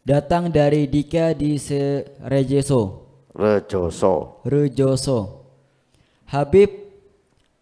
Datang dari Dika di Rejeso. Rejoso. Rejoso. Habib,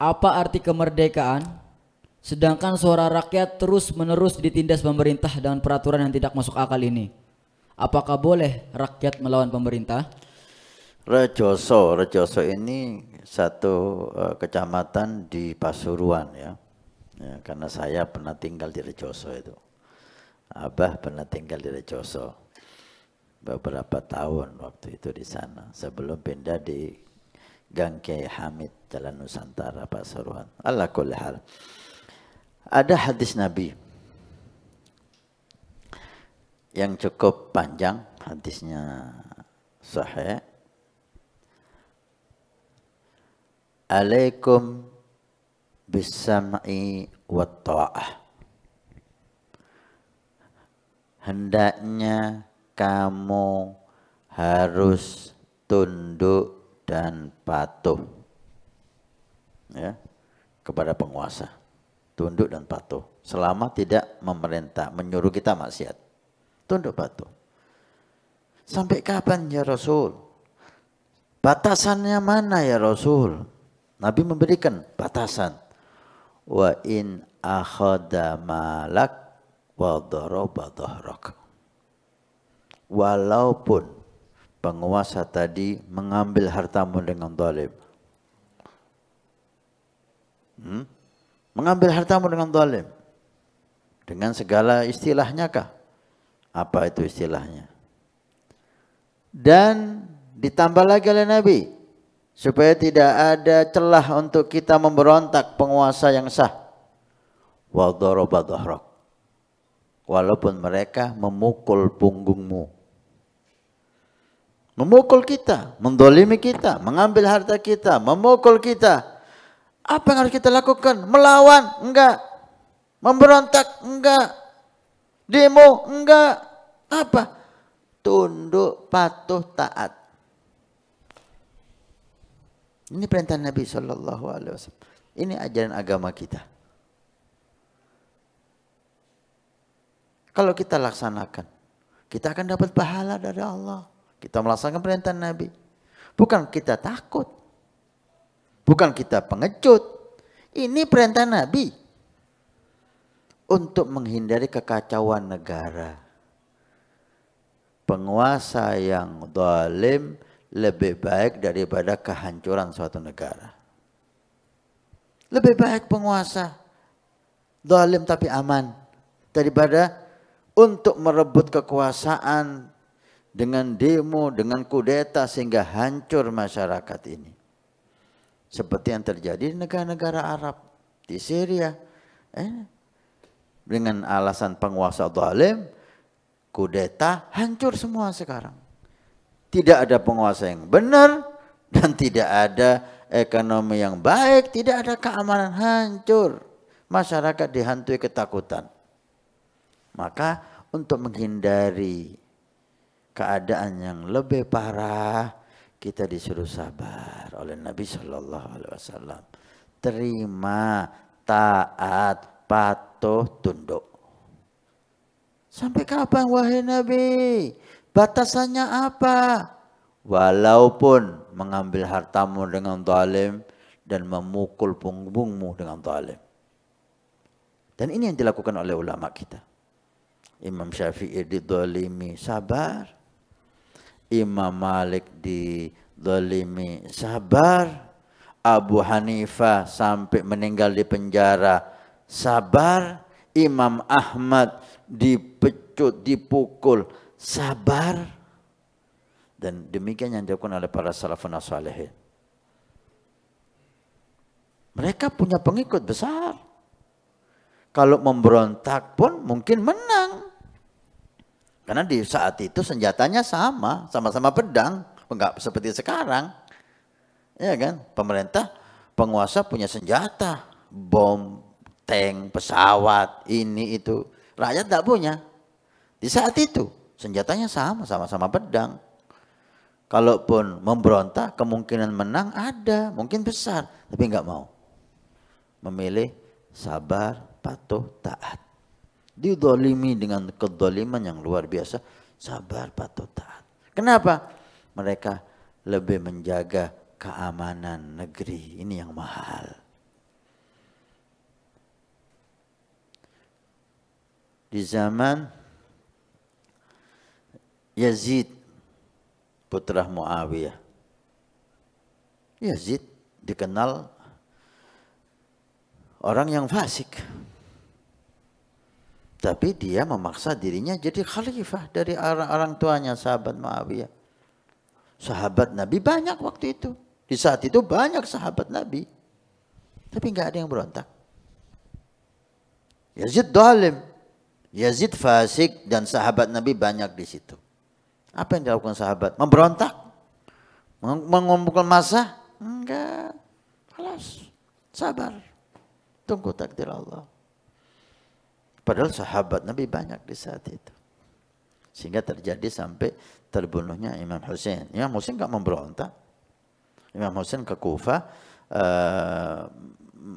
apa arti kemerdekaan? Sedangkan suara rakyat terus-menerus ditindas pemerintah dengan peraturan yang tidak masuk akal ini. Apakah boleh rakyat melawan pemerintah? Rejoso. Rejoso ini satu kecamatan di Pasuruan ya. Ya, karena saya pernah tinggal di Rejoso itu. Abah pernah tinggal di Rejoso beberapa tahun waktu itu di sana. Sebelum pindah di Gang Kiai Hamid, Jalan Nusantara, Pasuruan. Ala kulli hal. Ada hadis Nabi yang cukup panjang, hadisnya sahih. Alaikum bisam'i wa ta'ah. Hendaknya kamu harus tunduk dan patuh ya, kepada penguasa. Tunduk dan patuh selama tidak memerintah, menyuruh kita maksiat. Tunduk patuh. Sampai kapan ya Rasul? Batasannya mana ya Rasul? Nabi memberikan batasan. Wa in akhadha malak wa daraba dhahrak. Walaupun penguasa tadi mengambil hartamu dengan zalim. Mengambil hartamu dengan zalim. Dengan segala istilahnya kah? Apa itu istilahnya? Dan ditambah lagi oleh Nabi supaya tidak ada celah untuk kita memberontak penguasa yang sah. Wa daraba dhahrak. Walaupun mereka memukul punggungmu. Memukul kita, mendolimi kita, mengambil harta kita, memukul kita. Apa yang harus kita lakukan? Melawan? Enggak. Memberontak? Enggak. Demo? Enggak. Apa? Tunduk, patuh, taat. Ini perintah Nabi SAW. Ini ajaran agama kita. Kalau kita laksanakan, kita akan dapat pahala dari Allah. Kita melaksanakan perintah Nabi. Bukan kita takut. Bukan kita pengecut. Ini perintah Nabi. Untuk menghindari kekacauan negara. Penguasa yang zalim lebih baik daripada kehancuran suatu negara. Lebih baik penguasa zalim tapi aman daripada untuk merebut kekuasaan dengan demo, dengan kudeta sehingga hancur masyarakat ini. Seperti yang terjadi di negara-negara Arab, di Syria. Dengan alasan penguasa zalim, kudeta, hancur semua sekarang. Tidak ada penguasa yang benar dan tidak ada ekonomi yang baik, tidak ada keamanan, hancur. Masyarakat dihantui ketakutan. Maka untuk menghindari keadaan yang lebih parah, kita disuruh sabar oleh Nabi Shallallahu Alaihi Wasallam. Terima, taat, patuh, tunduk. Sampai kapan wahai Nabi? Batasannya apa? Walaupun mengambil hartamu dengan zalim dan memukul punggungmu dengan zalim. Dan ini yang dilakukan oleh ulama kita. Imam Syafi'i dizalimi, sabar. Imam Malik dizalimi, sabar. Abu Hanifah sampai meninggal di penjara, sabar. Imam Ahmad dipecut, dipukul, sabar. Dan demikian yang dilakukan oleh para salafun salihin. Mereka punya pengikut besar. Kalau memberontak pun mungkin menang. Karena di saat itu senjatanya sama-sama pedang, enggak seperti sekarang. Ya kan? Pemerintah, penguasa punya senjata, bom, tank, pesawat, ini itu. Rakyat enggak punya. Di saat itu senjatanya sama-sama pedang. Kalaupun memberontak, kemungkinan menang ada, mungkin besar, tapi enggak mau. Memilih sabar, patuh, taat. Didolimi dengan kedoliman yang luar biasa sabar, patuh, taat. Kenapa? Mereka lebih menjaga keamanan negeri. Ini yang mahal. Di zaman Yazid putra Muawiyah. Yazid dikenal orang yang fasik. Tapi dia memaksa dirinya jadi khalifah dari orang tuanya, sahabat Muawiyah. Sahabat Nabi banyak waktu itu. Di saat itu banyak sahabat Nabi. Tapi nggak ada yang berontak. Yazid zalim. Yazid fasik dan sahabat Nabi banyak di situ. Apa yang dilakukan sahabat? Memberontak? Mengumpulkan massa? Enggak. Alas. Sabar. Tunggu takdir Allah. Padahal sahabat Nabi banyak di saat itu. Sehingga terjadi sampai terbunuhnya Imam Husain. Imam Husain enggak memberontak. Imam Husain ke Kufah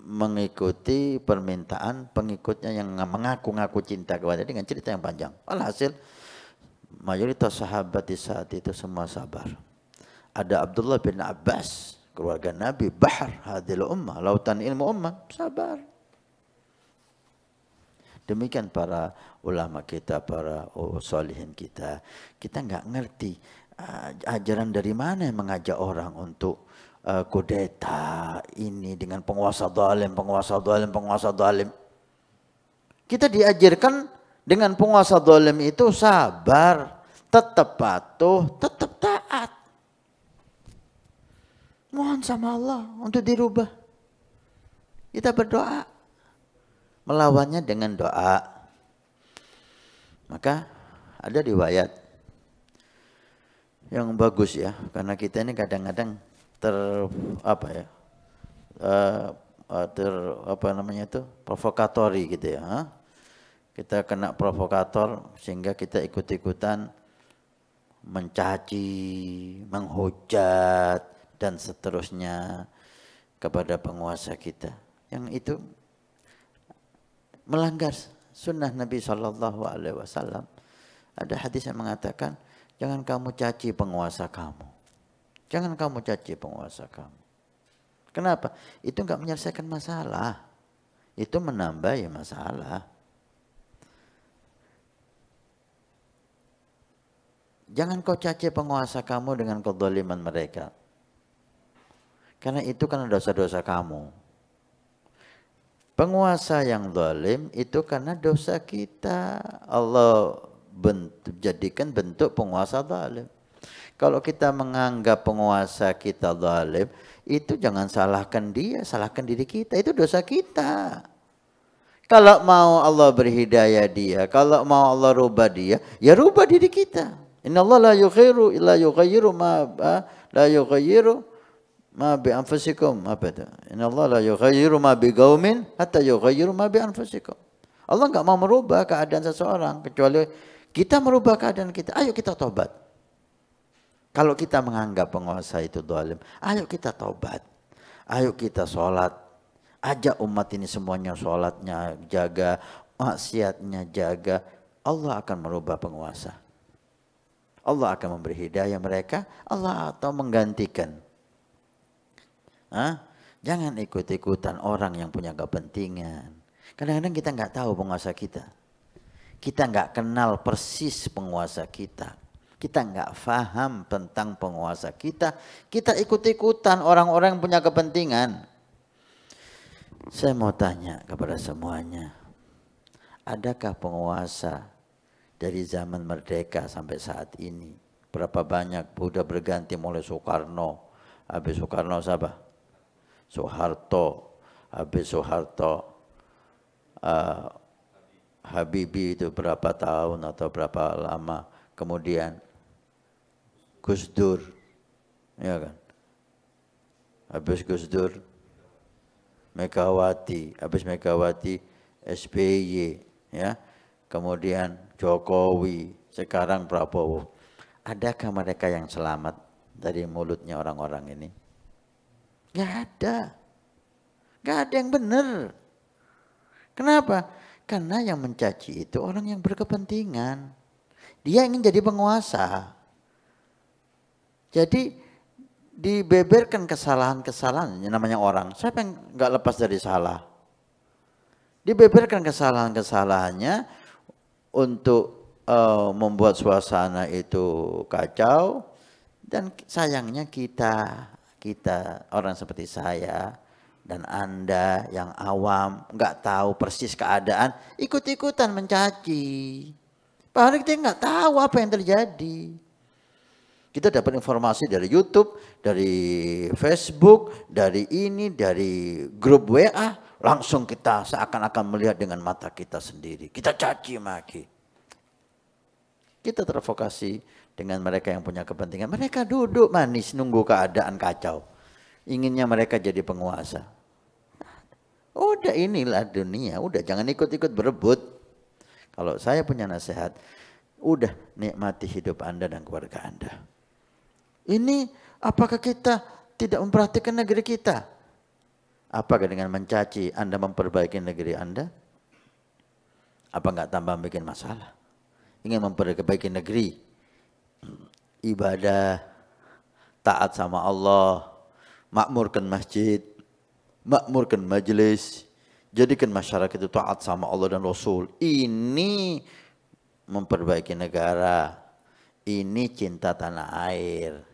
mengikuti permintaan pengikutnya yang mengaku-ngaku cinta kepada dia dengan cerita yang panjang. Alhasil mayoritas sahabat di saat itu semua sabar. Ada Abdullah bin Abbas, keluarga Nabi, bahar hadil ummah, lautan ilmu ummah, sabar. Demikian para ulama kita, para solihin kita. Kita nggak ngerti ajaran dari mana yang mengajak orang untuk kudeta ini dengan penguasa zalim, penguasa zalim, penguasa zalim. Kita diajarkan dengan penguasa zalim itu sabar, tetap patuh, tetap taat. Mohon sama Allah untuk dirubah. Kita berdoa. Melawannya dengan doa. Maka ada riwayat yang bagus ya. Karena kita ini kadang-kadang provokatori gitu ya. Kita kena provokator sehingga kita ikut-ikutan mencaci, menghujat dan seterusnya kepada penguasa kita. Yang itu melanggar sunnah Nabi SAW. Ada hadis yang mengatakan, jangan kamu caci penguasa kamu. Jangan kamu caci penguasa kamu. Kenapa? Itu enggak menyelesaikan masalah. Itu menambah ya masalah. Jangan kau caci penguasa kamu dengan kezaliman mereka. Karena itu kan dosa-dosa kamu. Penguasa yang zalim itu karena dosa kita. Allah jadikan bentuk penguasa zalim. Kalau kita menganggap penguasa kita zalim, itu jangan salahkan dia, salahkan diri kita. Itu dosa kita. Kalau mau Allah berhidayah dia, kalau mau Allah rubah dia, ya rubah diri kita. Innallaha la yughayyiru ma bi anfusikum, apa itu? Innallaha la yughayyiru ma bi qaumin hatta yughayyiru ma bi anfusikum. Allah enggak mau merubah keadaan seseorang kecuali kita merubah keadaan kita. Ayo kita tobat. Kalau kita menganggap penguasa itu zalim, ayo kita tobat. Ayo kita sholat. Ajak umat ini semuanya sholatnya jaga, maksiatnya jaga. Allah akan merubah penguasa. Allah akan memberi hidayah mereka, Allah atau menggantikan. Jangan ikut-ikutan orang yang punya kepentingan. Kadang-kadang kita nggak tahu penguasa kita. Kita nggak kenal persis penguasa kita. Kita nggak paham tentang penguasa kita. Kita ikut-ikutan orang-orang yang punya kepentingan. Saya mau tanya kepada semuanya. Adakah penguasa dari zaman merdeka sampai saat ini? Berapa banyak sudah berganti mulai Soekarno. Habis Soekarno siapa? Soeharto. Habis Soeharto. Habibie itu berapa tahun atau berapa lama. Kemudian Gus Dur, ya kan? Habis Gus Dur, Megawati, habis Megawati, SBY, ya. Kemudian Jokowi, sekarang Prabowo. Adakah mereka yang selamat dari mulutnya orang-orang ini? Gak ada. Gak ada yang benar. Kenapa? Karena yang mencaci itu orang yang berkepentingan. Dia ingin jadi penguasa. Jadi dibeberkan kesalahan-kesalahan, namanya orang. Siapa yang nggak lepas dari salah? Dibeberkan kesalahan-kesalahannya untuk membuat suasana itu kacau. Dan sayangnya kita orang seperti saya dan Anda yang awam, nggak tahu persis keadaan, ikut-ikutan mencaci. Padahal kita nggak tahu apa yang terjadi. Kita dapat informasi dari YouTube, dari Facebook, dari ini, dari grup WA. Langsung kita seakan-akan melihat dengan mata kita sendiri. Kita caci maki. Kita terprovokasi dengan mereka yang punya kepentingan. Mereka duduk manis nunggu keadaan kacau. Inginnya mereka jadi penguasa. Udah inilah dunia. Udah jangan ikut-ikut berebut. Kalau saya punya nasihat. Udah nikmati hidup Anda dan keluarga Anda. Ini apakah kita tidak memperhatikan negeri kita? Apakah dengan mencaci Anda memperbaiki negeri Anda? Apa enggak tambah bikin masalah? Ingin memperbaiki negeri, ibadah, taat sama Allah, makmurkan masjid, makmurkan majelis, jadikan masyarakat itu taat sama Allah dan Rasul. Ini memperbaiki negara, ini cinta tanah air.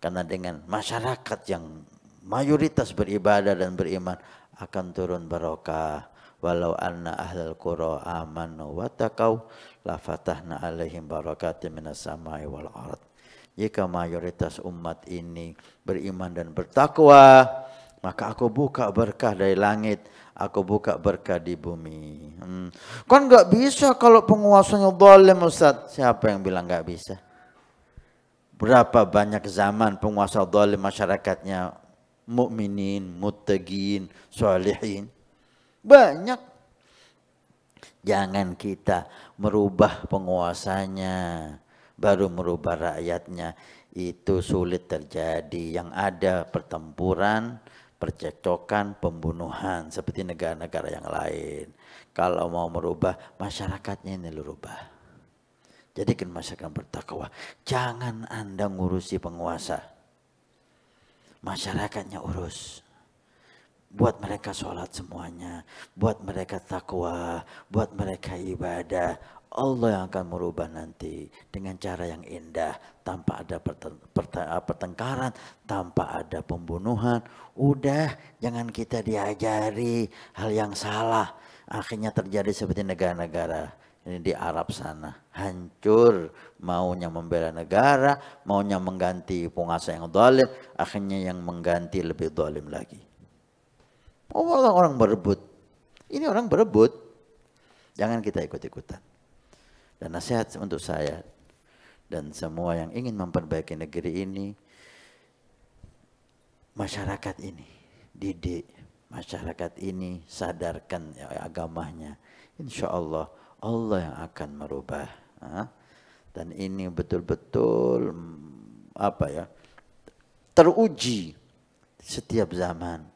Karena dengan masyarakat yang mayoritas beribadah dan beriman akan turun barokah. Walau anna ahlal qura amanu wa taqaw la fatahna alaihim barakatin minas samai wal ard. Jika mayoritas umat ini beriman dan bertakwa, maka aku buka berkah dari langit, aku buka berkah di bumi. Kan nggak bisa kalau penguasanya zalim, Ustaz. Siapa yang bilang nggak bisa? Berapa banyak zaman penguasa zalim masyarakatnya mukminin, muttaqin, sholihin. Banyak. Jangan kita merubah penguasanya, baru merubah rakyatnya. Itu sulit terjadi. Yang ada pertempuran, percekcokan, pembunuhan seperti negara-negara yang lain. Kalau mau merubah masyarakatnya ini lu rubah. Jadikan masyarakat bertakwa. Jangan Anda ngurusi penguasa. Masyarakatnya urus. Buat mereka sholat semuanya. Buat mereka takwa. Buat mereka ibadah. Allah yang akan merubah nanti. Dengan cara yang indah. Tanpa ada pertengkaran. Tanpa ada pembunuhan. Udah jangan kita diajari hal yang salah. Akhirnya terjadi seperti negara-negara. Ini di Arab sana, hancur, maunya membela negara, maunya mengganti penguasa yang zalim, akhirnya yang mengganti lebih zalim lagi. Orang berebut, ini orang berebut, jangan kita ikut-ikutan. Dan nasihat untuk saya dan semua yang ingin memperbaiki negeri ini, masyarakat ini didik, masyarakat ini sadarkan agamanya, insya Allah yang akan merubah. Dan ini betul-betul teruji setiap zaman.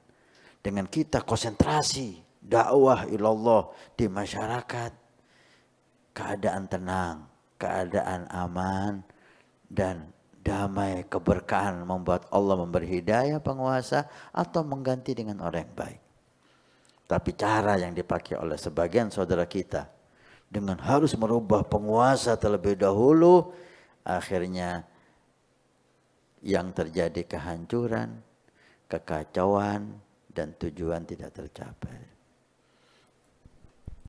Dengan kita konsentrasi dakwah ilallah di masyarakat, keadaan tenang, keadaan aman dan damai, keberkahan membuat Allah memberi hidayah penguasa atau mengganti dengan orang yang baik. Tapi cara yang dipakai oleh sebagian saudara kita dengan harus merubah penguasa terlebih dahulu, akhirnya yang terjadi kehancuran, kekacauan, dan tujuan tidak tercapai.